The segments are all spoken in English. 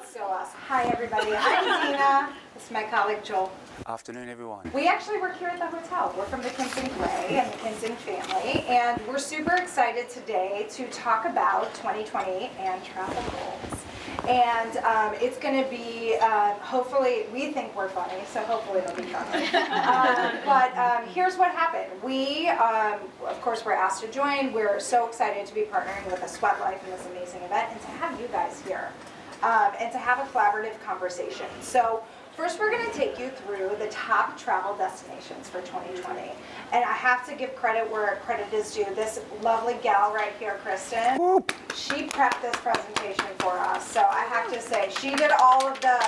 That's so awesome. Hi, everybody. I'm Dina. This is my colleague, Joel. Afternoon, everyone. We actually work here at the hotel. We're from the Kinson Gray and the Kinson family, and we're super excited today to talk about 2020 and travel goals. And it's going to be, hopefully, we think we're funny, so hopefully it'll be funny. But here's what happened. We, of course, were asked to join. We're so excited to be partnering with a Sweat Life in this amazing event and to have you guys here and to have a collaborative conversation. So first, we're going to take you through the top travel destinations for 2020. And I have to give credit where credit is due. This lovely gal right here, Kristen, she prepped this presentation for us. So I have to say, she did all of the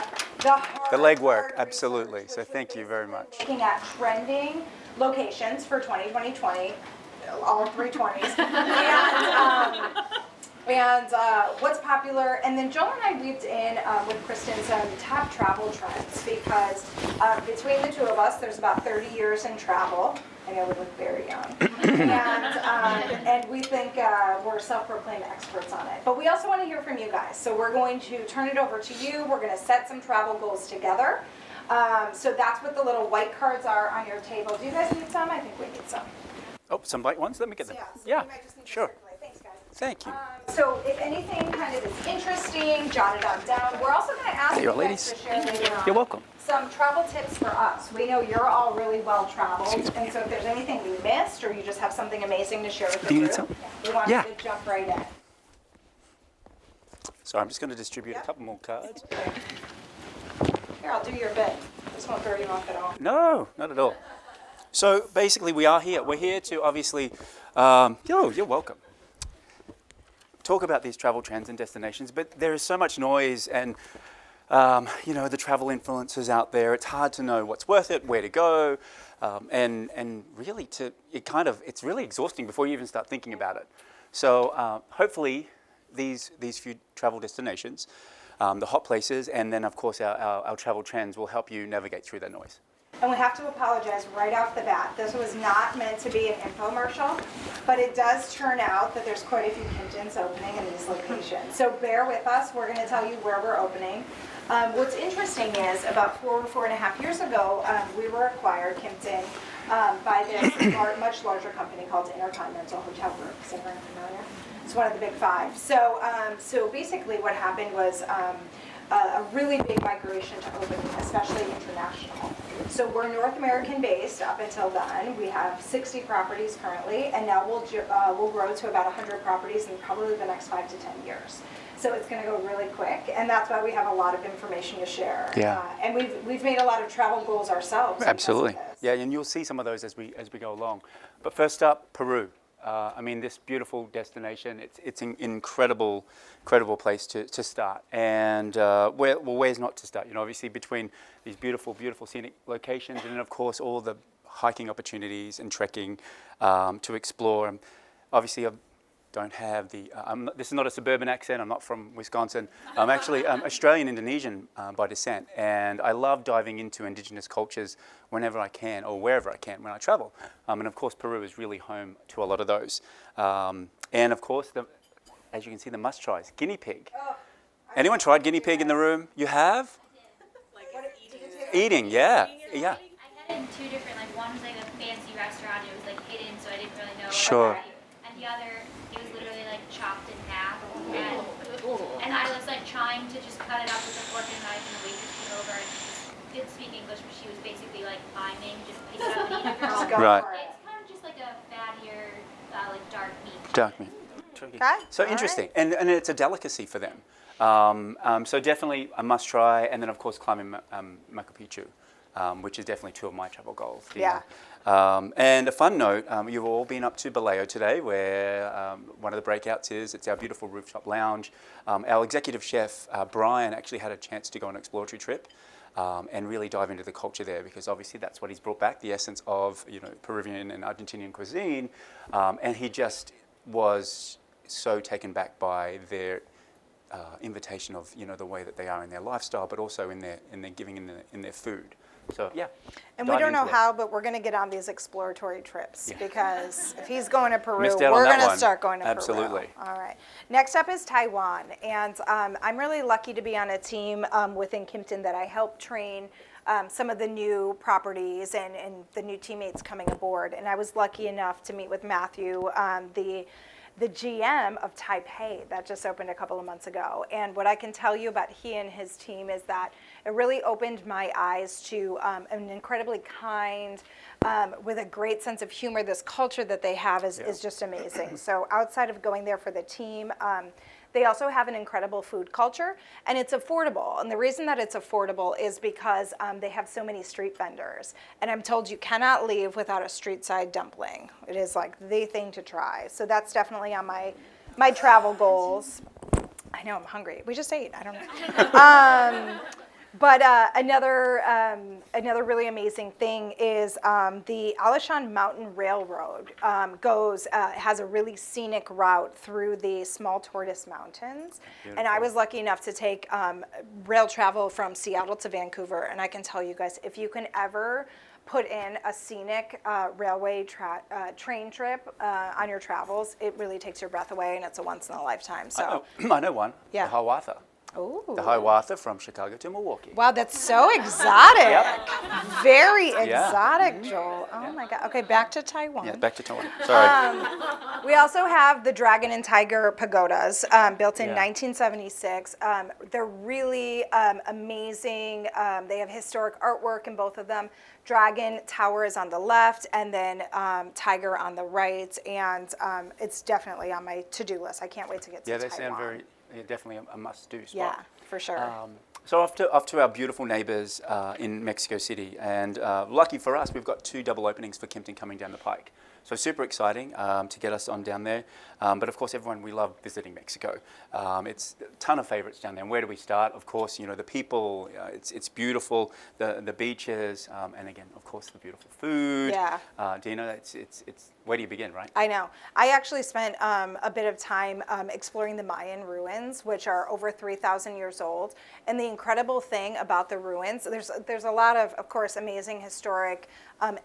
hard, The legwork, hard absolutely. research, So which thank was you very basically much. Looking at trending locations for 2020, all three 20s. And what's popular, and then Joel and I weaved in with Kristen some top travel trends because between the two of us, there's about 30 years in travel. I know we look very young. And we think we're self-proclaimed experts on it. But we also want to hear from you guys. So we're going to turn it over to you. We're going to set some travel goals together. So that's what the little white cards are on your table. Do you guys need some? I think we need some. Oh, some white ones? Let me get them. So Yeah, we might just need to sure. circulate. Thanks, guys. Thank you. So if anything kind of is interesting, jot it on down. We're also going to ask Hey, you you guys ladies. to share later on You're welcome. some travel tips for us. We know you're all really well traveled, and so if there's anything we missed or you just have something amazing to share with the Do you need group, some? we want Yeah. you to jump right in. So I'm just going to distribute Yep. a couple more cards. Here, I'll do your bit. This won't throw you off at all. No, not at all. So basically, we are here. We're here to obviously, you're welcome. Talk about these travel trends and destinations, but there is so much noise and the travel influencers out there. It's hard to know what's worth it, where to go, and really it's really exhausting before you even start thinking about it. So hopefully these few travel destinations, the hot places, and then of course our travel trends will help you navigate through that noise. And we have to apologize right off the bat. This was not meant to be an infomercial, but it does turn out that there's quite a few Kintons opening in these locations. So bear with us. We're going to tell you where we're opening. What's interesting is about 4.5 years ago, we were acquired, Kimpton, by this much larger company called Intercontinental Hotel Group. Is everyone familiar? It's one of the big five. So basically what happened was a really big migration to opening, especially international. So we're North American based up until then. We have 60 properties currently, and now we'll grow to about 100 properties in probably the next 5 to 10 years. So it's going to go really quick, and that's why we have a lot of information to share. Yeah. And we've made a lot of travel goals ourselves. Absolutely. because of this. Yeah, and you'll see some of those as we go along. But first up, Peru. This beautiful destination. It's an incredible place to start. And where's not to start? Obviously between these beautiful scenic locations, and then of course all the hiking opportunities and trekking to explore. Obviously, I don't have the. This is not a suburban accent. I'm not from Wisconsin. I'm actually Australian Indonesian by descent, and I love diving into indigenous cultures whenever I can or wherever I can when I travel. And of course, Peru is really home to a lot of those. And of course, as you can see, the must-tries: guinea pig. Oh, Anyone tried guinea pig in the room? You have? Eating, yeah. I had it in two different, one was like a fancy restaurant, it was hidden, so I didn't really know. Sure. And the other, it was literally chopped in half. And I was trying to just cut it up with a fork and knife, and the waitress came over and she just didn't speak English, but she was basically miming, just pick it up and eat it. Just go Right. for it. It's kind of just like a fattier, dark meat. Dark meat. Okay. So All interesting, and it's a delicacy for them. So definitely a must try, and then of course climbing Machu Picchu, which is definitely two of my travel goals. Yeah. And a fun note, you've all been up to Baleo today, where one of the breakouts is. It's our beautiful rooftop lounge. Our executive chef, Brian, actually had a chance to go on an exploratory trip and really dive into the culture there, because obviously that's what he's brought back, the essence of Peruvian and Argentinian cuisine. And he just was so taken back by their invitation of the way that they are in their lifestyle, but also in their giving in their food. So yeah. And we dive don't know into it. how, but we're going to get on these exploratory trips Yeah. because if he's going to Peru, Missed out on we're that going to one. start going to Absolutely. Peru. All right. Next up is Taiwan. And I'm really lucky to be on a team within Kimpton that I help train some of the new properties and the new teammates coming aboard. And I was lucky enough to meet with Matthew, the GM of Taipei that just opened a couple of months ago. And what I can tell you about he and his team is that it really opened my eyes to an incredibly kind, with a great sense of humor. This culture that they have is just amazing. So outside of going there for the team, they also have an incredible food culture, and it's affordable. And the reason that it's affordable is because they have so many street vendors. And I'm told you cannot leave without a street side dumpling. It is like the thing to try. So that's definitely on my travel goals. I know, I'm hungry. We just ate, I don't know. But another really amazing thing is the Alishan Mountain Railroad has a really scenic route through the Small Tortoise Mountains. Beautiful. And I was lucky enough to take rail travel from Seattle to Vancouver. And I can tell you guys, if you can ever put in a scenic railway train trip on your travels, it really takes your breath away, and it's a once in a lifetime. So, I know one. Yeah. The Hiawatha. ooh. The Hiawatha from Chicago to Milwaukee. Wow, that's so exotic. Yep. Very Yeah. exotic, Joel. Oh my God. Okay, back to Taiwan. Yeah, back to Taiwan. Sorry. We also have the Dragon and Tiger pagodas, built in Yeah. 1976. They're really amazing. They have historic artwork in both of them. Dragon Tower is on the left, and then Tiger on the right. And it's definitely on my to-do list. I can't wait to get to Yeah, Taiwan. they sound very, definitely a must-do spot. Yeah, for sure. So off to our beautiful neighbours in Mexico City, and lucky for us, we've got 2 double openings for Kimpton coming down the pike. So super exciting to get us on down there. But of course, everyone, we love visiting Mexico. It's a ton of favourites down there. And where do we start? Of course, you know, the people, it's beautiful, the beaches, and again, of course, the beautiful food. Yeah. Dina, it's where do you begin, right? I know. I actually spent a bit of time exploring the Mayan ruins, which are over 3,000 years old. And the incredible thing about the ruins, there's a lot of course, amazing historic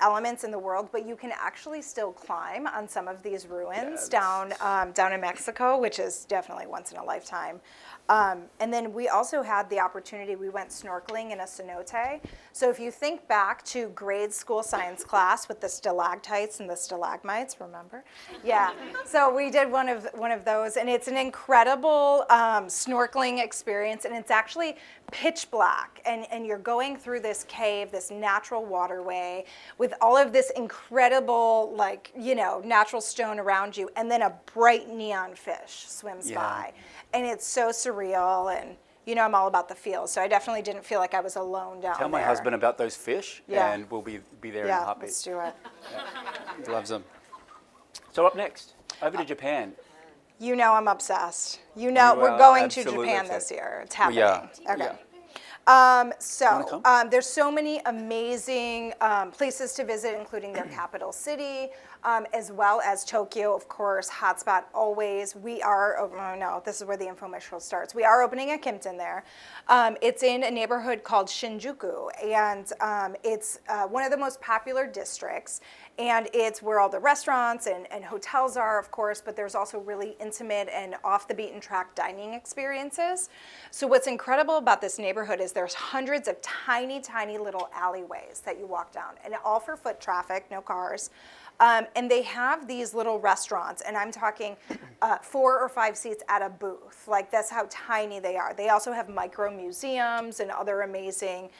elements in the world, but you can actually still climb on some of these ruins down in Mexico, which is definitely once in a lifetime. And then we also had the opportunity, we went snorkeling in a cenote. So if you think back to grade school science class with the stalactites and the stalagmites, remember? Yeah. So we did one of those, and it's an incredible snorkeling experience, and it's actually pitch black, and you're going through this cave, this natural waterway with all of this incredible, like, you know, natural stone around you, and then a bright neon fish swims by. And it's so surreal, and you know I'm all about the feel, so I definitely didn't feel like I was alone down there. Tell my husband about those fish, Yeah. and we'll be there in a Yeah, heartbeat. let's do it. He loves them. So up next, over to Japan. You know I'm obsessed. You know You we're are going to absolutely Japan obsessed. this year. It's happening. are. Okay. Yeah. So Wanna there's so many amazing places to visit, including their capital city, as well as Tokyo, of course, hotspot always. We are, oh no, this is where the infomercial starts. We are opening a Kimpton there. It's in a neighborhood called Shinjuku, and it's one of the most popular districts, and it's where all the restaurants and hotels are, of course, but there's also really intimate and off the beaten track dining experiences. So what's incredible about this neighborhood is there's hundreds of tiny, tiny little alleyways that you walk down, and all for foot traffic, no cars. And they have these little restaurants, and I'm talking 4 or 5 seats at a booth. Like, that's how tiny they are. They also have micro museums and other amazing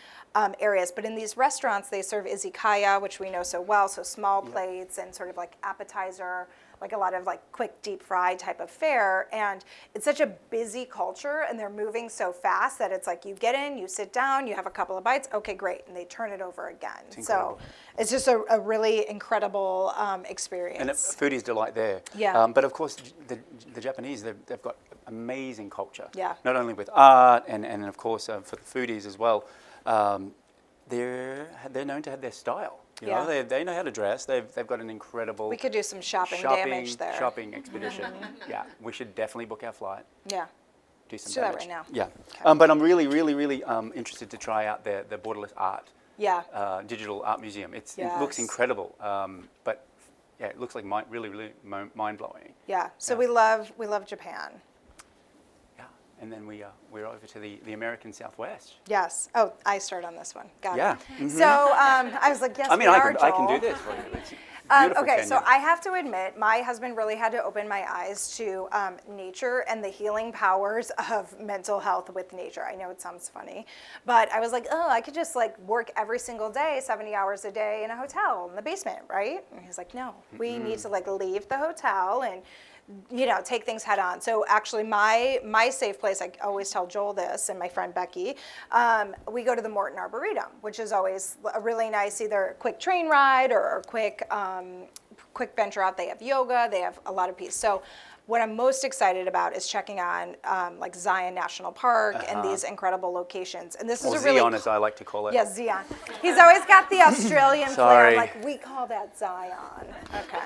areas. But in these restaurants, they serve izakaya, which we know so well, so small plates and sort of like appetizer, like a lot of like quick deep fry type of fare. And it's such a busy culture, and they're moving so fast that it's like you get in, you sit down, you have a couple of bites, okay, great, and they turn it over again. So it's just a really incredible experience. And foodies delight there. Yeah. But of course, the Japanese, they've got amazing culture. Yeah. Not only with art and of course for the foodies as well. They're known to have their style. You know, they know how to dress. They've got an incredible We could do some shopping damage there. shopping expedition. Yeah, we should definitely book our flight. Yeah. Do some Let's do that damage. right now. Yeah. But I'm really interested to try out the borderless art digital art museum. It Yes. looks incredible, but yeah, it looks like really mind-blowing. Yeah. So Yeah. we love Japan. Yeah, and then we're over to the American Southwest. Yes. Oh, I start on this one. Got Yeah. it. Mhm. So I was like, yes, I mean, we I are, can do Joel. this for you. It's beautiful Okay, so canyon. I have to admit, my husband really had to open my eyes to nature and the healing powers of mental health with nature. I know it sounds funny, but I was like, oh, I could just like work every single day, 70 hours a day in a hotel in the basement, right? And he's like, no, we need to like leave the hotel and take things head on. So actually my safe place, I always tell Joel this and my friend Becky, we go to the Morton Arboretum, which is always a really nice either quick train ride or a quick venture out. They have yoga, they have a lot of peace. So what I'm most excited about is checking on like Zion National Park and these incredible locations. And this is Or a really Zion, as I like to call it. yeah, Zion. He's always got the Australian flair. Sorry. Like, we call that Zion. Okay.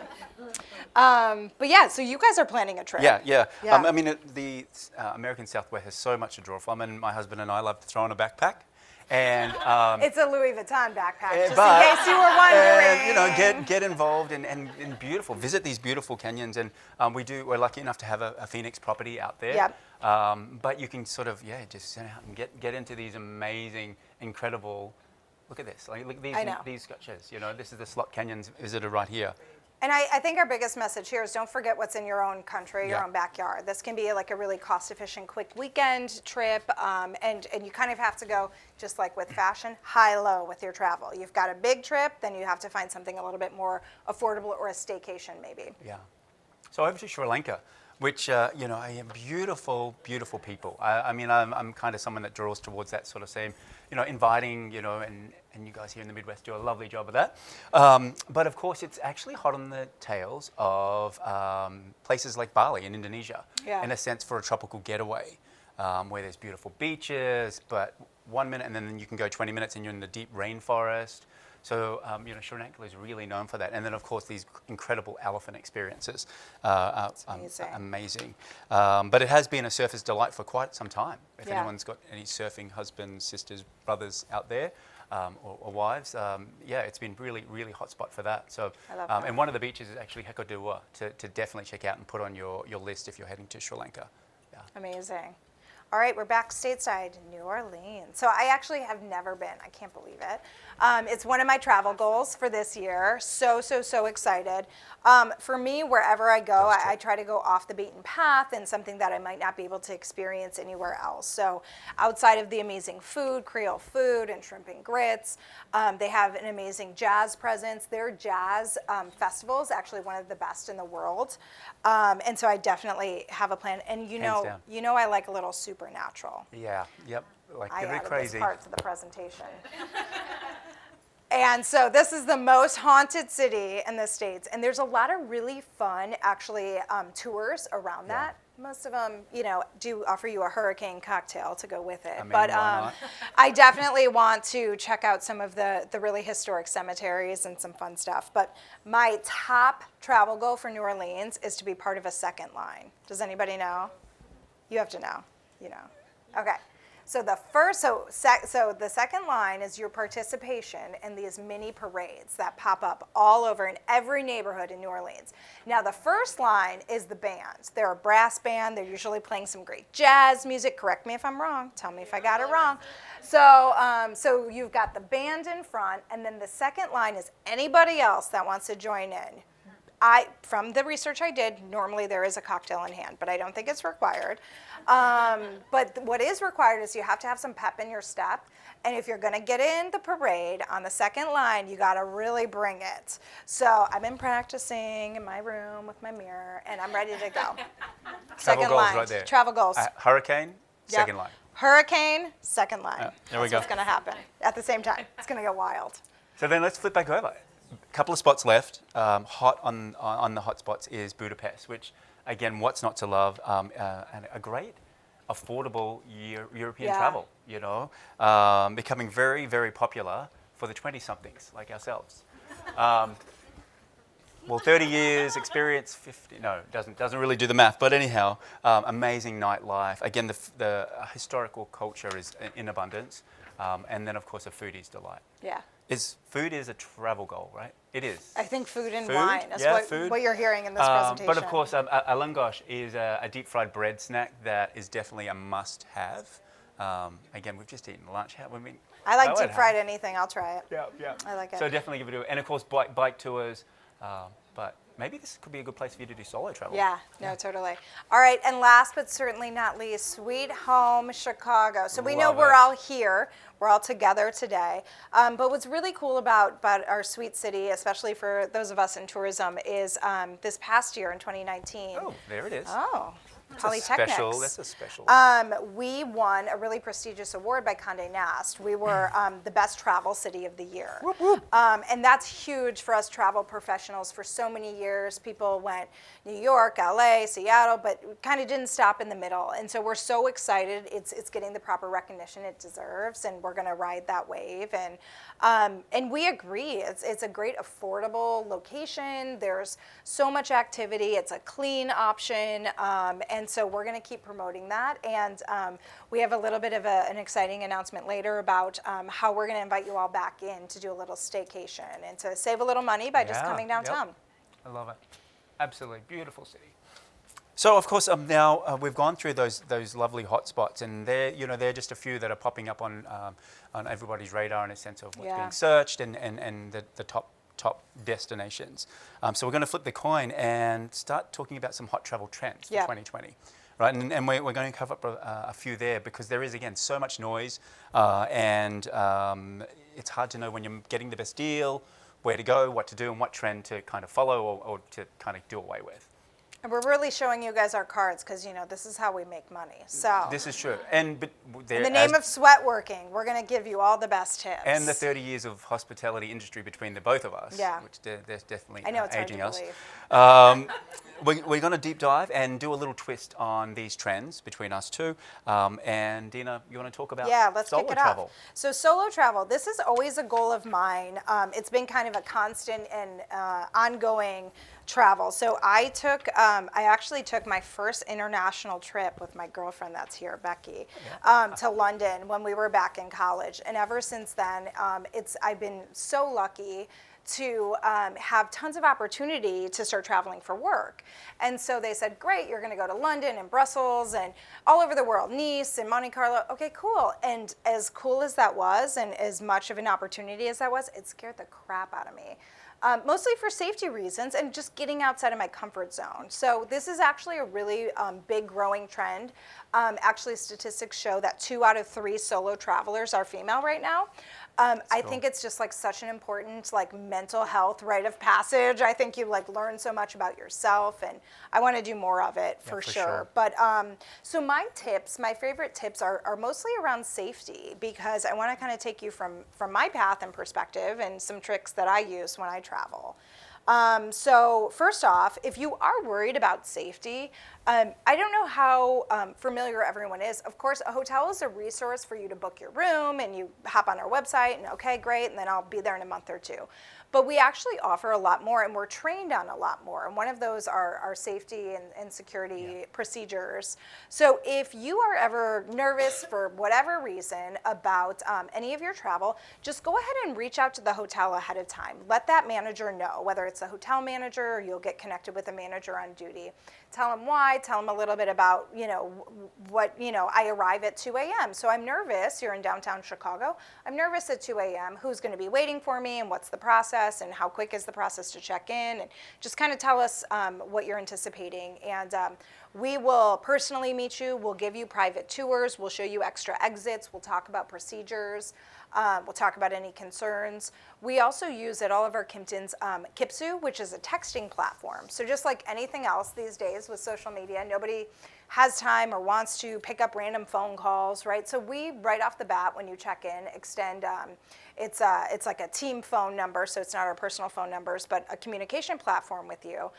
But yeah, so you guys are planning a trip. Yeah. Yeah. I mean, the American Southwest has so much to draw from, and my husband and I love to throw on a backpack. And It's a Louis Vuitton backpack, just but- in case you were wondering. and, get involved and beautiful, visit these beautiful canyons, and we're lucky enough to have a Phoenix property out there. Yep. But you can sort of just sit out and get into these amazing, incredible. Look at this, like look I know. at these structures. This is the Slot Canyons visitor right here. And I think our biggest message here is don't forget what's in your own country, your Yeah. own backyard. This can be like a really cost-efficient, quick weekend trip, and you kind of have to go, just like with fashion, high-low with your travel. You've got a big trip, then you have to find something a little bit more affordable or a staycation maybe. Yeah. So over to Sri Lanka, which I am beautiful, beautiful people. I mean, I'm kind of someone that draws towards that sort of same, inviting, and you guys here in the Midwest do a lovely job of that. But of course, it's actually hot on the tails of places like Bali in Indonesia, in a sense for a tropical getaway, where there's beautiful beaches, but 1 minute and then you can go 20 minutes and you're in the deep rainforest. So, Sri Lanka is really known for that. And then, of course, these incredible elephant experiences are amazing. But it has been a surfer's delight for quite some time. If anyone's got any surfing husbands, sisters, brothers out there, or wives, it's been really, really hot spot for that. So, I love that. and one of the beaches is actually Hekadua to definitely check out and put on your list if you're heading to Sri Lanka. Yeah. Amazing. All right, we're back stateside, New Orleans. So I actually have never been. I can't believe it. It's one of my travel goals for this year. So excited. For me, wherever I go, I try to go off the beaten path and something that I might not be able to experience anywhere else. So outside of the amazing food, Creole food and shrimp and grits, they have an amazing jazz presence. Their jazz festival is actually one of the best in the world. And so I definitely have a plan. And Hands down. I like a little supernatural. Yeah. Yep. Like I a bit added crazy. this part to the presentation. And so this is the most haunted city in the States. And there's a lot of really fun, actually, tours around that. Most of them, do offer you a hurricane cocktail to go with it. I mean, but why not? I definitely want to check out some of the really historic cemeteries and some fun stuff. But my top travel goal for New Orleans is to be part of a second line. Does anybody know? You have to know. Okay. So the second line is your participation in these mini parades that pop up all over in every neighborhood in New Orleans. Now the first line is the band. They're a brass band. They're usually playing some great jazz music. Correct me if I'm wrong. Tell me if I got it wrong. So you've got the band in front, and then the second line is anybody else that wants to join in. From the research I did, normally there is a cocktail in hand, but I don't think it's required. But what is required is you have to have some pep in your step. And if you're going to get in the parade on the second line, you got to really bring it. So I've been practicing in my room with my mirror, and I'm ready to go. Travel goals right there. Travel goals. Hurricane, Yep. second line. Hurricane, second line. There we That's go. what's going to happen at the same time. It's going to go wild. So then let's flip back over. A couple of spots left. Hot on the hot spots is Budapest, which, again, what's not to love? And a great, affordable European travel, becoming very, very popular for the 20-somethings like ourselves. 30 years experience, 50, no, doesn't really do the math, but anyhow, amazing nightlife. Again, the historical culture is in abundance. and then of course a foodie's delight. Yeah. Food is a travel goal, right? It is. I think food and Food? wine is Yeah, what, food. what you're hearing in this presentation. But of course, a langosh is a deep fried bread snack that is definitely a must-have. Again, we've just eaten lunch. I like deep fried anything. I'll try it. Yeah, yeah. I like it. So definitely give it a go. And of course, bike tours. But maybe this could be a good place for you to do solo travel. Yeah, no, totally. All right, and last but certainly not least, Sweet Home Chicago. So we know Love we're it. all here. We're all together today. But what's really cool about our sweet city, especially for those of us in tourism, is this past year in 2019. Oh, there it is. Oh, That's Polytechnics. That's a special. We won a really prestigious award by Condé Nast. We were the best travel city of the year. Whoop, whoop. And that's huge for us travel professionals. For so many years, people went New York, LA, Seattle, but kind of didn't stop in the middle. And so we're so excited. It's getting the proper recognition it deserves, and we're going to ride that wave. And we agree. It's a great affordable location. There's so much activity. It's a clean option. And so we're going to keep promoting that. And we have a little bit of an exciting announcement later about how we're going to invite you all back in to do a little staycation and to save a little money by just coming downtown. Yep. I love it. Absolutely beautiful city. So of course now we've gone through those lovely hotspots, and they're just a few that are popping up on everybody's radar in a sense of what's being searched and the top destinations. So we're going to flip the coin and start talking about some hot travel trends for 2020. Right, and we're going to cover up a few there because there is, again, so much noise and it's hard to know when you're getting the best deal, where to go, what to do, and what trend to kind of follow or to kind of do away with. And we're really showing you guys our cards because, this is how we make money. So This is true. But in the name of sweat working, we're going to give you all the best tips. And the 30 years of hospitality industry between the both of us, which they're definitely I know it's aging hard to us. believe. We're going to deep dive and do a little twist on these trends between us two. And Dina, you want to talk about let's solo kick it travel? off. So solo travel, this is always a goal of mine. It's been kind of a constant and ongoing travel. So I actually took my first international trip with my girlfriend that's here, Becky, to London when we were back in college. And ever since then, I've been so lucky to have tons of opportunity to start traveling for work. And so they said, great, you're going to go to London and Brussels and all over the world, Nice and Monte Carlo. Okay, cool. And as cool as that was and as much of an opportunity as that was, it scared the crap out of me. Mostly for safety reasons and just getting outside of my comfort zone. So this is actually a really big growing trend. Actually, statistics show that 2 out of 3 solo travelers are female right now. I think it's just like such an important mental health rite of passage. I think you learn so much about yourself, and I want to do more of it for sure. But so my favorite tips are mostly around safety because I want to kind of take you from my path and perspective and some tricks that I use when I travel. So first off, if you are worried about safety, I don't know how familiar everyone is. Of course, a hotel is a resource for you to book your room and you hop on our website and okay, great, and then I'll be there in a month or two. But we actually offer a lot more and we're trained on a lot more. And one of those are our safety and security procedures. So if you are ever nervous for whatever reason about any of your travel, just go ahead and reach out to the hotel ahead of time. Let that manager know, whether it's the hotel manager or you'll get connected with a manager on duty. Tell them why, tell them a little bit about, what, I arrive at 2 a.m. So I'm nervous, you're in downtown Chicago, I'm nervous at 2 a.m. Who's going to be waiting for me and what's the process and how quick is the process to check in? And just kind of tell us what you're anticipating. And we will personally meet you, we'll give you private tours, we'll show you extra exits, we'll talk about procedures. We'll talk about any concerns. We also use at all of our Kimptons Kipsu, which is a texting platform. So just like anything else these days with social media, nobody has time or wants to pick up random phone calls, right? So we, right off the bat, when you check in, extend, it's like a team phone number, so it's not our personal phone numbers, but a communication platform with you.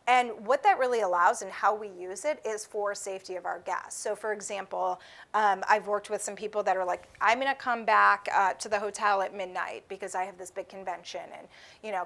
And what that really allows and how we use it is for safety of our guests. So for example, I've worked with some people that are like, I'm gonna come back to the hotel at midnight because I have this big convention, and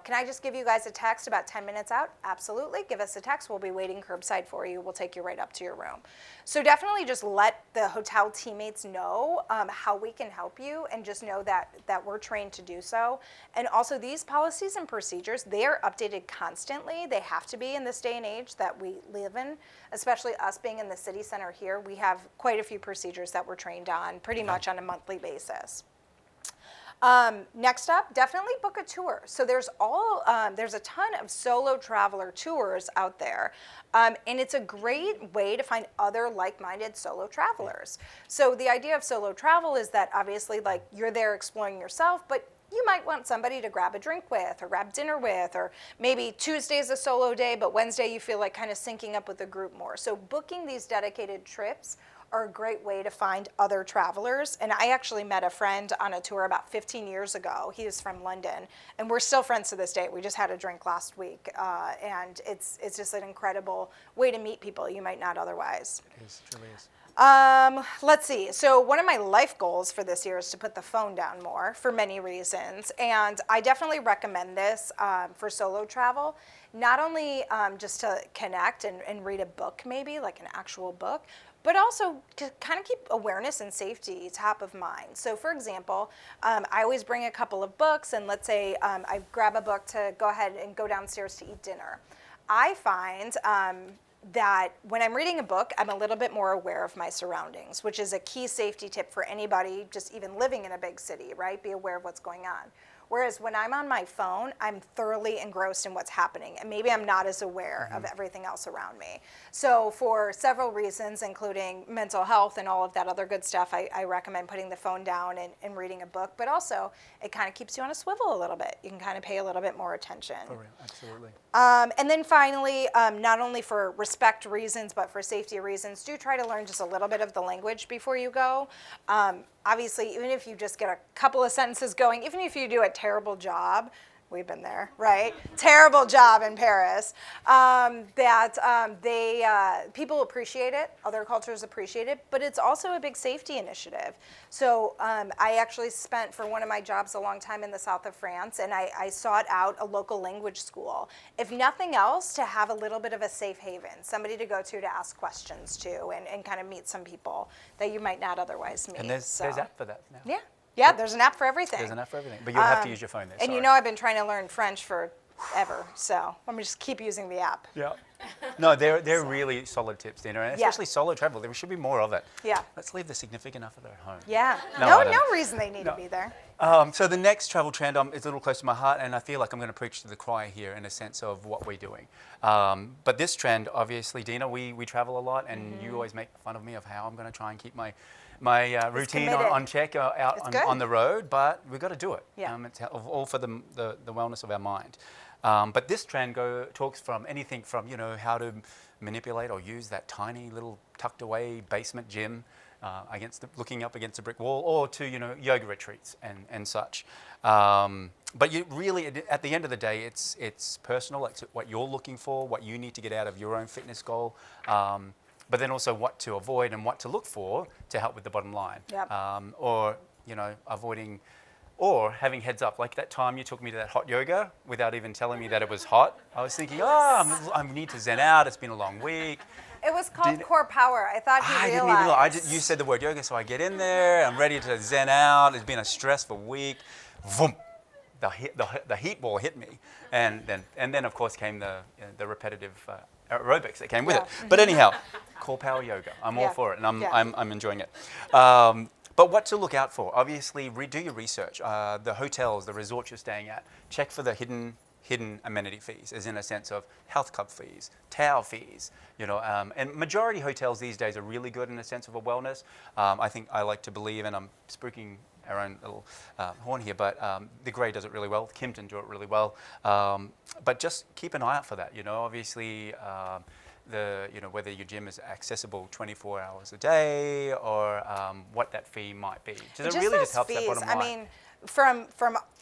can I just give you guys a text about 10 minutes out? Absolutely, give us a text, we'll be waiting curbside for you, we'll take you right up to your room. So definitely just let the hotel teammates know how we can help you, and just know that we're trained to do so. And also these policies and procedures, they are updated constantly. They have to be in this day and age that we live in, especially us being in the city center here. We have quite a few procedures that we're trained on pretty much on a monthly basis. Next up, definitely book a tour. So there's a ton of solo traveler tours out there, and it's a great way to find other like-minded solo travelers. So the idea of solo travel is that obviously, like, you're there exploring yourself, but you might want somebody to grab a drink with or grab dinner with, or maybe Tuesday's a solo day, but Wednesday you feel like kind of syncing up with the group more. So booking these dedicated trips are a great way to find other travelers. And I actually met a friend on a tour about 15 years ago. He was from London, and we're still friends to this day. We just had a drink last week, and it's just an incredible way to meet people you might not otherwise. It is, it truly is. Let's see. So one of my life goals for this year is to put the phone down more for many reasons. And I definitely recommend this for solo travel, not only just to connect and read a book, maybe like an actual book, but also to kind of keep awareness and safety top of mind. So for example, I always bring a couple of books, and let's say I grab a book to go ahead and go downstairs to eat dinner. I find that when I'm reading a book, I'm a little bit more aware of my surroundings, which is a key safety tip for anybody just even living in a big city, right? Be aware of what's going on. Whereas when I'm on my phone, I'm thoroughly engrossed in what's happening, and maybe I'm not as aware of everything else around me. So for several reasons, including mental health and all of that other good stuff, I recommend putting the phone down and reading a book, but also it kind of keeps you on a swivel a little bit. You can kind of pay a little bit more attention. For real, absolutely. And then finally, not only for respect reasons, but for safety reasons, do try to learn just a little bit of the language before you go. Obviously, even if you just get a couple of sentences going, even if you do a terrible job, we've been there, right? Terrible job in Paris, people appreciate it, other cultures appreciate it, but it's also a big safety initiative. So I actually spent, for one of my jobs, a long time in the south of France, and I sought out a local language school. If nothing else, to have a little bit of a safe haven, somebody to go to ask questions to, and kind of meet some people that you might not otherwise meet. And there's app for that now. Yeah. Yeah, there's an app for everything. There's an app for everything, but you'll have to use your phone there. And you know I've been trying to learn French forever, so let me just keep using the app. Yeah. No, they're really solid tips, Dina, and especially solo travel. There should be more of it. Yeah. Let's leave the significant other at home. Yeah. No, No reason they need to be there. So the next travel trend is a little close to my heart, and I feel like I'm going to preach to the choir here in a sense of what we're doing. But this trend, obviously, Dina, we travel a lot, and you always make fun of me of how I'm going to try and keep my routine on check out on the road, but we've got to do it. Yeah. It's all for the wellness of our mind. But this trend talks from anything from how to manipulate or use that tiny little tucked away basement gym looking up against a brick wall, or to yoga retreats and such. But you really, at the end of the day, it's personal. It's what you're looking for, what you need to get out of your own fitness goal. But then also what to avoid and what to look for to help with the bottom line. Yep. Or avoiding, or having heads up. Like that time you took me to that hot yoga without even telling me that it was hot. I was thinking, I need to zen out. It's been a long week. It was called Core Power. I thought you realized. Didn't even know. You said the word yoga, so I get in there. I'm ready to zen out. It's been a stressful week. Vroom. The heat ball hit me, and then of course came the repetitive aerobics that came with it. But anyhow, Core Power Yoga. I'm all for it, and I'm enjoying it. But what to look out for? Obviously, do your research. The hotels, the resorts you're staying at, check for the hidden amenity fees, as in a sense of health club fees, tower fees, and majority hotels these days are really good in a sense of a wellness. I think I like to believe, and I'm spooking our own little horn here, but the Grey does it really well, Kimpton do it really well, but just keep an eye out for that, obviously whether your gym is accessible 24 hours a day, or what that fee might be. Does it really just help that bottom line? I mean, from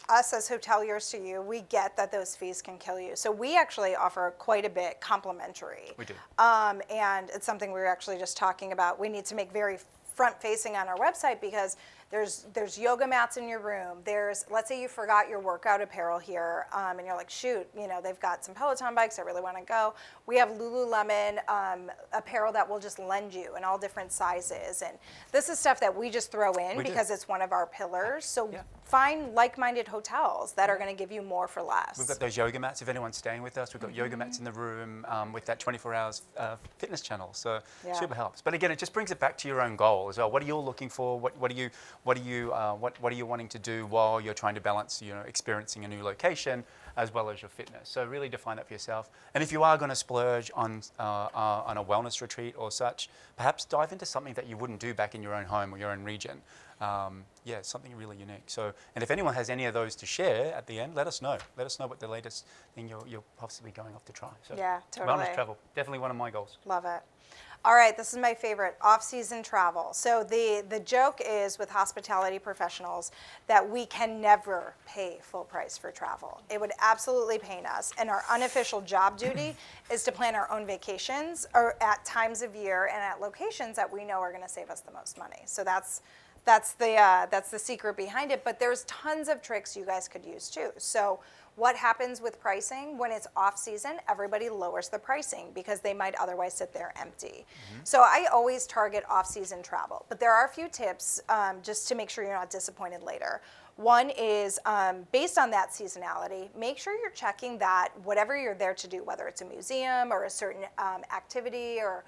us as hoteliers to you, we get that those fees can kill you. So we actually offer quite a bit complimentary. We do. And it's something we were actually just talking about. We need to make very front facing on our website because there's yoga mats in your room. Let's say you forgot your workout apparel here, and you're like, shoot, they've got some Peloton bikes, I really want to go. We have Lululemon apparel that we'll just lend you in all different sizes. And this is stuff that we just throw in because it's one of our pillars. So find like-minded hotels that are going to give you more for less. We've got those yoga mats. If anyone's staying with us, we've got yoga mats in the room with that 24 hours fitness channel. So super helps. But again, it just brings it back to your own goal as well. What are you looking for? What are you wanting to do while you're trying to balance, experiencing a new location as well as your fitness? So really define that for yourself. And if you are going to splurge on a wellness retreat or such, perhaps dive into something that you wouldn't do back in your own home or your own region. Something really unique. So, and if anyone has any of those to share at the end, let us know. Let us know what the latest thing you're possibly going off to try. So, yeah, totally. Wellness travel, definitely one of my goals. Love it. All right, this is my favorite, off-season travel. So the joke is with hospitality professionals that we can never pay full price for travel. It would absolutely pain us. And our unofficial job duty is to plan our own vacations or at times of year and at locations that we know are going to save us the most money. So that's the secret behind it. But there's tons of tricks you guys could use too. So what happens with pricing when it's off season? Everybody lowers the pricing because they might otherwise sit there empty. So I always target off-season travel, but there are a few tips just to make sure you're not disappointed later. One is based on that seasonality, make sure you're checking that whatever you're there to do, whether it's a museum or a certain activity or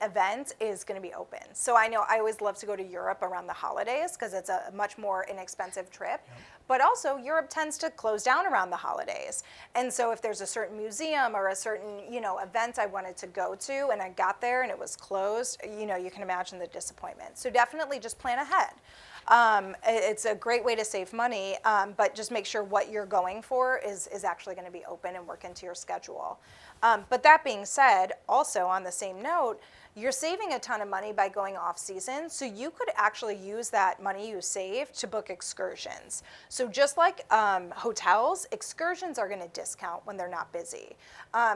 event is going to be open. So I know I always love to go to Europe around the holidays because it's a much more inexpensive trip. But also Europe tends to close down around the holidays. And so if there's a certain museum or a certain, event I wanted to go to and I got there and it was closed, you can imagine the disappointment. So definitely just plan ahead. It's a great way to save money, but just make sure what you're going for is actually going to be open and work into your schedule. But that being said, also on the same note, you're saving a ton of money by going off season, so you could actually use that money you save to book excursions. So just like hotels, excursions are going to discount when they're not busy.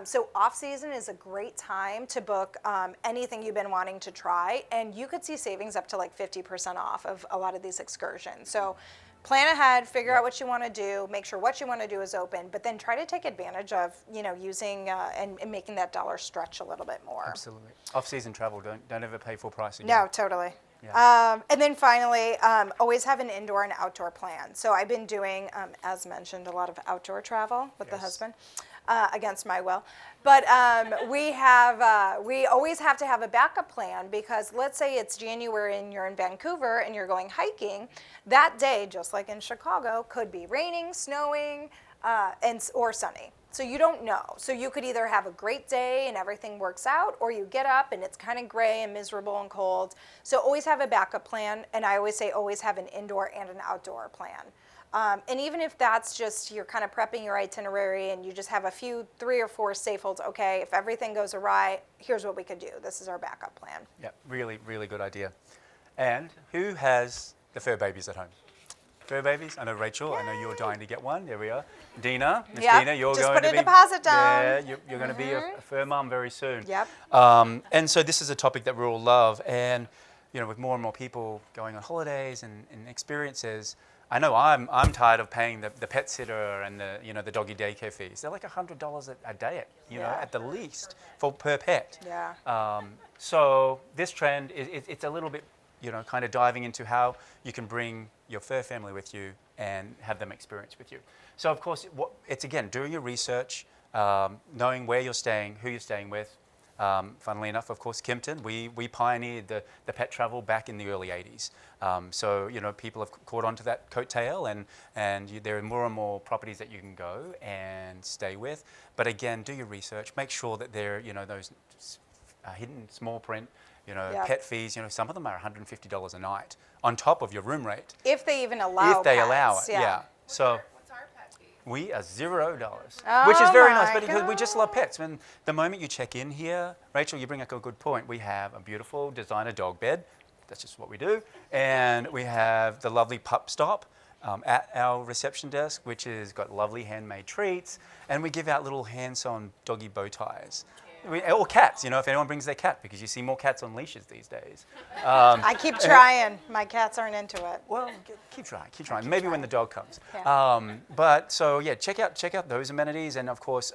So off season is a great time to book anything you've been wanting to try, and you could see savings up to like 50% off of a lot of these excursions. So plan ahead, figure out what you want to do, make sure what you want to do is open, but then try to take advantage of, using and making that dollar stretch a little bit more. Absolutely. Off-season travel, don't ever pay full price again. No, totally. Yeah. And then finally, always have an indoor and outdoor plan. So I've been doing, as mentioned, a lot of outdoor travel with the husband. Against my will. But we always have to have a backup plan because let's say it's January and you're in Vancouver and you're going hiking. That day, just like in Chicago, could be raining, snowing, or sunny. So you don't know. So you could either have a great day and everything works out, or you get up and it's kind of gray and miserable and cold. So always have a backup plan. And I always say always have an indoor and an outdoor plan. And even if that's just you're kind of prepping your itinerary and you just have 3 or 4 safe holds, okay, if everything goes awry, here's what we could do. This is our backup plan. Yeah, really, really good idea. And who has the fur babies at home? Fur babies? I know Rachel, I know you're dying to get one. There we are. Dina, Miss Dina, you're just going put to a be deposit down. Yeah, you're going to be a fur mom very soon. Yep. And so this is a topic that we all love. And, with more and more people going on holidays and experiences, I know I'm tired of paying the pet sitter and the doggy daycare fees. They're like $100 a day, at the least per pet. Yeah. So this trend it's a little bit, kind of diving into how you can bring your fur family with you and have them experience with you. So of course, it's again doing your research, knowing where you're staying, who you're staying with. Funnily enough, of course, Kimpton, we pioneered the pet travel back in the early 80s. So, people have caught onto that coattail and there are more and more properties that you can go and stay with. But again, do your research. Make sure that they're, those hidden small print, pet fees, some of them are $150 a night on top of your room rate. If they even allow If they pets, allow it, yeah. So. What's our pet fee? We are $0, Oh which is very my nice, because we just love pets. When the moment you check in here, Rachel, you bring up a good point. We have a beautiful designer dog bed. That's just what we do. And we have the lovely pup stop. at our reception desk, which has got lovely handmade treats, and we give out little hand-sewn doggy bow ties. Or cats, if anyone brings their cat, because you see more cats on leashes these days. I keep trying. My cats aren't into it. Well, keep trying. Maybe when the dog comes. Yeah. But so yeah, check out those amenities, and of course,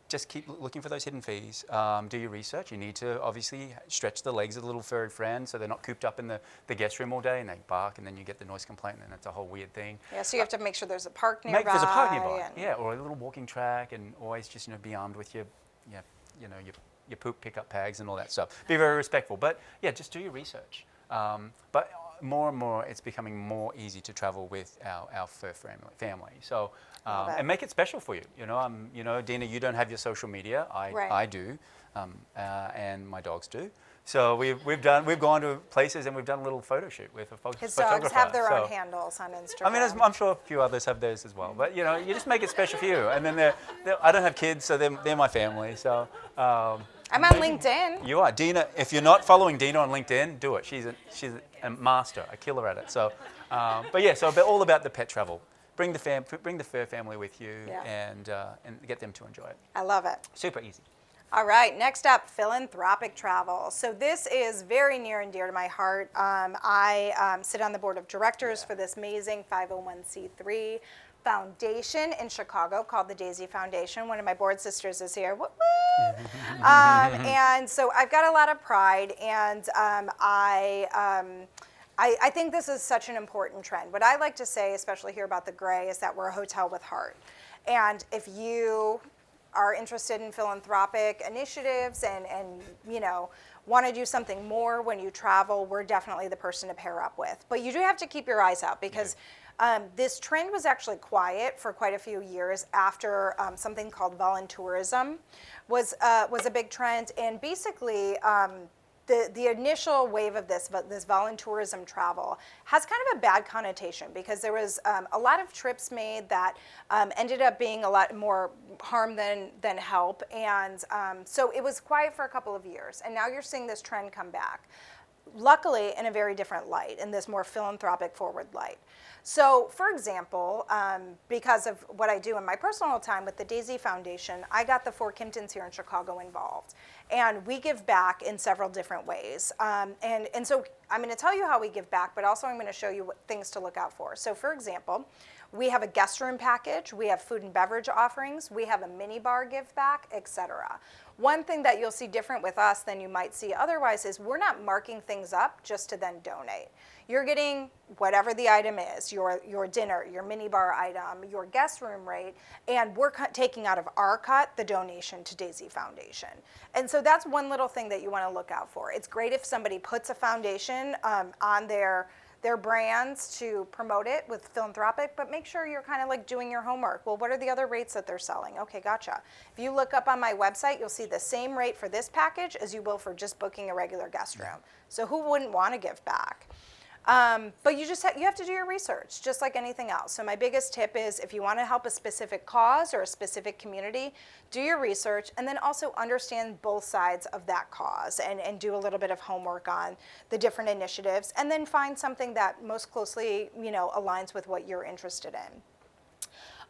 just keep looking for those hidden fees. Do your research. You need to obviously stretch the legs of the little furry friend so they're not cooped up in the guest room all day and they bark, and then you get the noise complaint, and that's a whole weird thing. Yeah, so you have to make sure there's a park nearby. There's a park nearby, yeah, or a little walking track, and always just be armed with your poop pickup bags and all that stuff. Be very respectful, but yeah, just do your research. But more and more, it's becoming more easy to travel with our fur family. So, and make it special for you. Dina, you don't have your social media. I do, and my dogs do. So we've gone to places and we've done a little photo shoot with a photographer. His dogs have their own handles on Instagram. I mean, I'm sure a few others have theirs as well. But you just make it special for you. And then I don't have kids, so they're my family. So I'm on LinkedIn. You are, Dina. If you're not following Dina on LinkedIn, do it. She's a master, a killer at it. So, but yeah, so all about the pet travel. Bring the fur family with you, and get them to enjoy it. I love it. Super easy. All right, next up, Philanthropic Travel. So this is very near and dear to my heart. I sit on the board of directors for this amazing 501c3 foundation in Chicago called the Daisy Foundation. One of my board sisters is here. Woo woo! And so I've got a lot of pride, and I think this is such an important trend. What I like to say, especially here about the Gray, is that we're a hotel with heart. And if you are interested in philanthropic initiatives and want to do something more when you travel, we're definitely the person to pair up with. But you do have to keep your eyes out, because this trend was actually quiet for quite a few years after something called voluntourism was a big trend. And basically, the initial wave of this voluntourism travel has kind of a bad connotation, because there was a lot of trips made that ended up being a lot more harm than help. And so it was quiet for a couple of years. And now you're seeing this trend come back, luckily in a very different light, in this more philanthropic forward light. So, for example, because of what I do in my personal time with the Daisy Foundation, I got the 4 Kimptons here in Chicago involved. And we give back in several different ways. And so I'm going to tell you how we give back, but also I'm going to show you what things to look out for. So, for example, we have a guest room package, we have food and beverage offerings, we have a mini bar give back, etc. One thing that you'll see different with us than you might see otherwise is we're not marking things up just to then donate. You're getting whatever the item is, your dinner, your mini bar item, your guest room rate, and we're taking out of our cut the donation to Daisy Foundation. And so that's one little thing that you want to look out for. It's great if somebody puts a foundation on their brands to promote it with philanthropic, but make sure you're kind of like doing your homework. Well, what are the other rates that they're selling? Okay, gotcha. If you look up on my website, you'll see the same rate for this package as you will for just booking a regular guest room. So who wouldn't want to give back? But you have to do your research, just like anything else. So my biggest tip is, if you want to help a specific cause or a specific community, do your research, and then also understand both sides of that cause, and do a little bit of homework on the different initiatives, and then find something that most closely aligns with what you're interested in.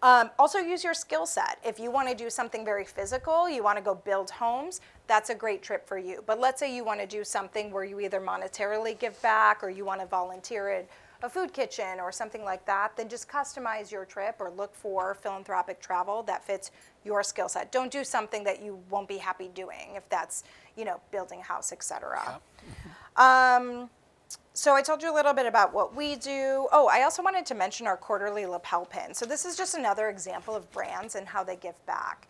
Also use your skill set. If you want to do something very physical, you want to go build homes, that's a great trip for you. But let's say you want to do something where you either monetarily give back, or you want to volunteer at a food kitchen or something like that, then just customize your trip or look for philanthropic travel that fits your skill set. Don't do something that you won't be happy doing, if that's, building a house, etc. So I told you a little bit about what we do. Oh, I also wanted to mention our quarterly lapel pin. So this is just another example of brands and how they give back.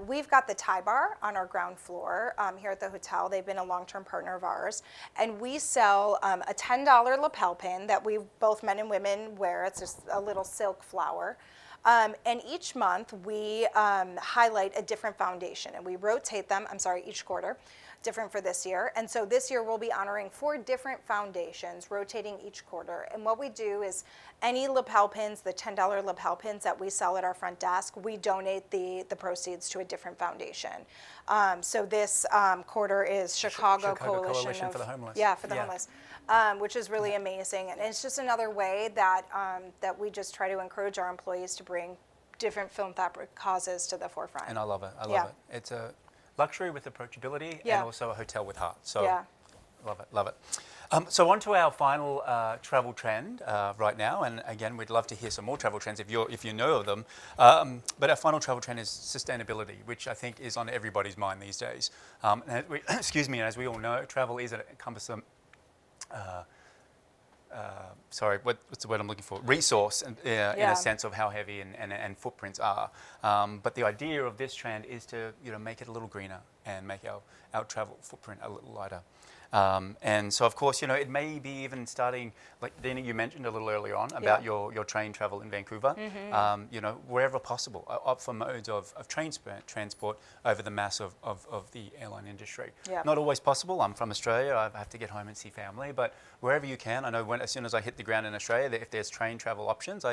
We've got the Thai Bar on our ground floor here at the hotel. They've been a long-term partner of ours. And we sell a $10 lapel pin that we, both men and women, wear. It's just a little silk flower. And each month we highlight a different foundation, and we rotate them, each quarter, different for this year. And so this year we'll be honoring 4 different foundations, rotating each quarter. And what we do is any lapel pins, the $10 lapel pins that we sell at our front desk, we donate the proceeds to a different foundation. So this quarter is Chicago Coalition for the Homeless. Yeah, for the homeless, which is really amazing. And it's just another way that, that we just try to encourage our employees to bring different philanthropic causes to the forefront. And I love it. I love it. It's a luxury with approachability Yeah. and also a hotel with heart. So Yeah. love it, love it. So on to our final travel trend right now, and again, we'd love to hear some more travel trends if you know of them. But our final travel trend is sustainability, which I think is on everybody's mind these days. And as we, excuse me, as we all know, travel is a cumbersome. Sorry, what's the word I'm looking for? Resource, in a sense of how heavy and footprints are. But the idea of this trend is to make it a little greener and make our travel footprint a little lighter. And so, of course, it may be even starting, like Dina, you mentioned a little earlier on about your train travel in Vancouver. Wherever possible, opt for modes of train transport over the mass of the airline industry. Not always possible. I'm from Australia. I have to get home and see family. But wherever you can, I know as soon as I hit the ground in Australia, that if there's train travel options,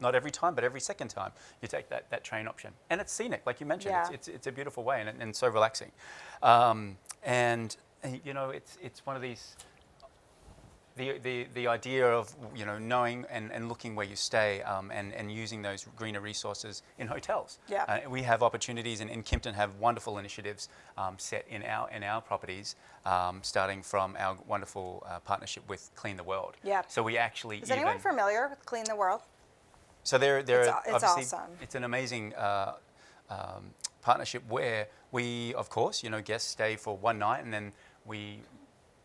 not every time, but every second time, you take that train option. And it's scenic, like you mentioned. It's a beautiful way and so relaxing. It's one of these, the idea of, knowing and looking where you stay and using those greener resources in hotels. We have opportunities, and in Kimpton have wonderful initiatives set in our properties, starting from our wonderful partnership with Clean the World. So we actually Is anyone familiar with Clean the World? So it's obviously, awesome. It's an amazing partnership where we, of course, guests stay for one night, and then we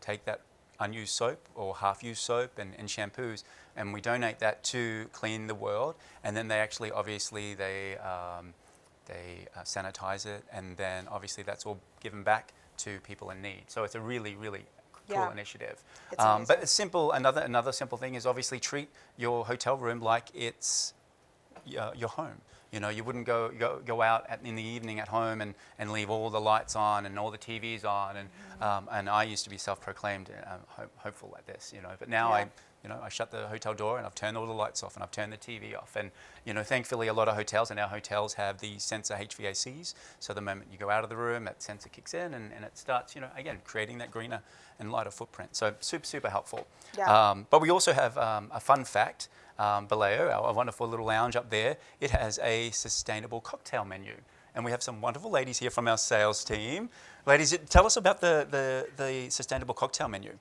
take that unused soap or half-used soap and shampoos, and we donate that to Clean the World, and then they actually, obviously, they sanitize it, and then obviously that's all given back to people in need. So it's a really, really cool initiative. But it's simple. Another simple thing is obviously treat your hotel room like it's your home. You wouldn't go out in the evening at home and leave all the lights on and all the TVs on. And I used to be self-proclaimed hopeful like this, But now I shut the hotel door and I've turned all the lights off and I've turned the TV off. And thankfully, a lot of hotels and our hotels have these sensor HVACs. So the moment you go out of the room, that sensor kicks in and it starts, again, creating that greener and lighter footprint. So super helpful. But we also have a fun fact. Baleo, our wonderful little lounge up there, it has a sustainable cocktail menu. And we have some wonderful ladies here from our sales team. Ladies, tell us about the sustainable cocktail menu.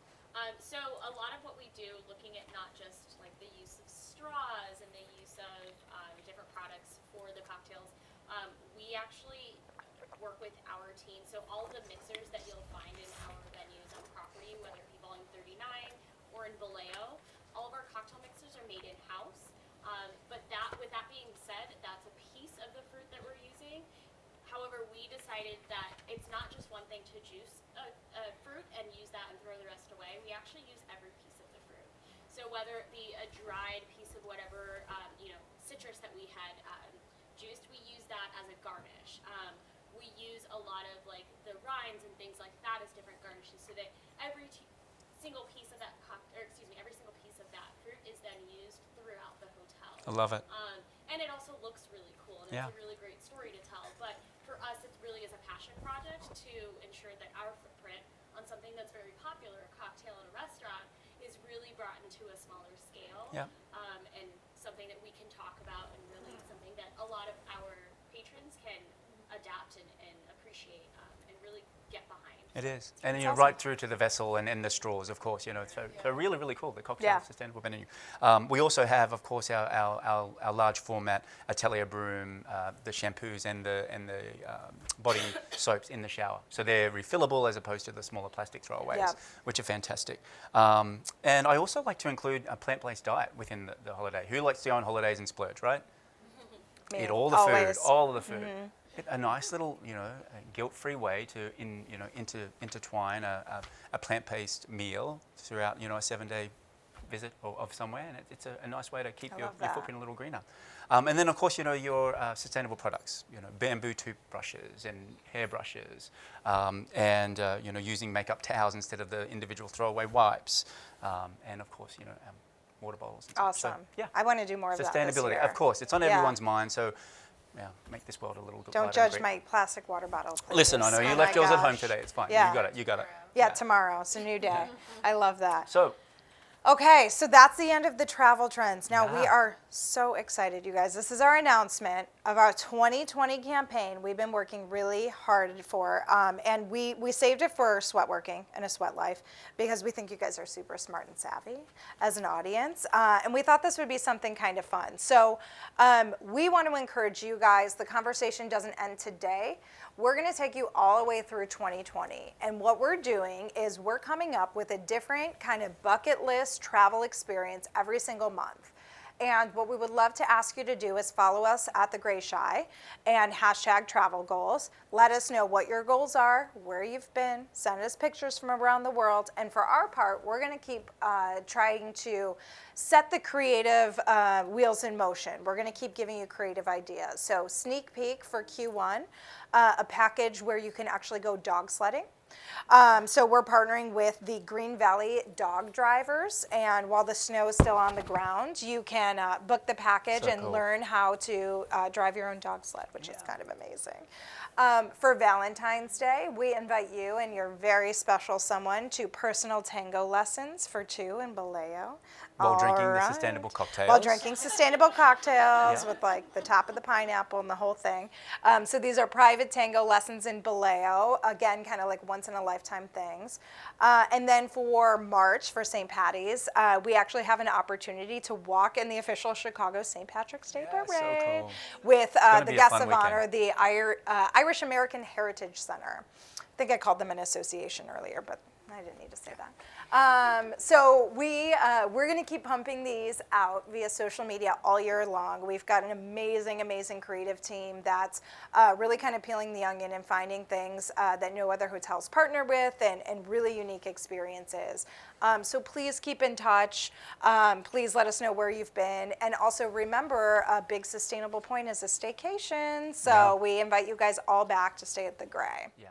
So a lot of what we do, looking at not just like the use of straws and the use of different products for the cocktails, we actually work with our team. So all of the mixers that you'll find in our venues on property, whether it be Volume 39 or in Vallejo, all of our cocktail mixers are made in-house. But with that being said, that's a piece of the fruit that we're using. However, we decided that it's not just one thing to juice a fruit and use that and throw the rest away. We actually use every piece of the fruit. So whether it be a dried piece of whatever citrus that we had juiced, we use that as a garnish. We use a lot of like the rinds and things like that as different garnishes, so that every single piece of that every single piece of that fruit is then used throughout the hotel. I love it. And it also looks really cool, and it's a really great story to tell. But for us, it really is a passion project to ensure that our footprint on something that's very popular, a cocktail at a restaurant, is really brought into a smaller scale. And something that we can talk about, and really something that a lot of our patrons can adapt and appreciate and really get behind. It is. And awesome. Right through to the vessel and the straws, of course, so really cool, the cocktail sustainable menu. We also have, of course, our large format Atelier Broom, the shampoos and the body soaps in the shower. So they're refillable as opposed to the smaller plastic throwaways, which are fantastic. And I also like to include a plant-based diet within the holiday. Who likes to go on holidays and splurge, right? Me. Eat all the Always. food, all of the food. A nice little, guilt-free way to intertwine a plant-based meal throughout, a 7-day visit of somewhere, and it's a nice way to keep I your love that. footprint a little greener. And then, of course, your sustainable products, bamboo toothbrushes and hairbrushes, and using makeup towels instead of the individual throwaway wipes, and of course, water bottles. And stuff. Awesome. So, yeah. I want to do more of that this Sustainability, year. of course, it's on Yeah. everyone's mind. So, yeah, make this world a little. Don't lighter judge and my plastic water bottle, please. Listen, I know you Oh left my yours at home gosh. today. It's fine. Yeah. You got it. Yeah, tomorrow. It's a new day. I love that. So, Okay, so that's the end of the travel trends. Now, we Yeah. are so excited, you guys. This is our announcement of our 2020 campaign we've been working really hard for. And we saved it for Sweat Working and a Sweat Life because we think you guys are super smart and savvy as an audience. And we thought this would be something kind of fun. So we want to encourage you guys. The conversation doesn't end today. We're going to take you all the way through 2020. And what we're doing is we're coming up with a different kind of bucket list travel experience every single month. And what we would love to ask you to do is follow us at The Gray Shy and hashtag travel goals. Let us know what your goals are, where you've been, send us pictures from around the world. And for our part, we're going to keep trying to set the creative wheels in motion. We're going to keep giving you creative ideas. So sneak peek for Q1, a package where you can actually go dog sledding. So we're partnering with the Green Valley dog drivers, and while the snow is still on the ground, you can book the package So and cool. learn how to drive your own dog sled, which is kind of amazing. For Valentine's Day, we invite you and your very special someone to personal tango lessons for 2 in Baleo. while drinking the Alright. sustainable cocktails. While drinking sustainable cocktails Yeah. with like the top of the pineapple and the whole thing. So these are private tango lessons in Baleo. Again, kind of like once in a lifetime things. And then for March, for St. Patty's, we actually have an opportunity to walk in the official Chicago St. Patrick's Day Yeah, so Parade cool. with gonna the be a guests fun of weekend. honor, the Irish American Heritage Center. I think I called them an association earlier, but I didn't need to say that. So we're going to keep pumping these out via social media all year long. We've got an amazing, amazing creative team that's really kind of peeling the onion and finding things that no other hotels partner with and really unique experiences. So please keep in touch. Please let us know where you've been. And also remember, a big sustainable point is a staycation. So Yeah. we invite you guys all back to stay at the Gray. Yeah.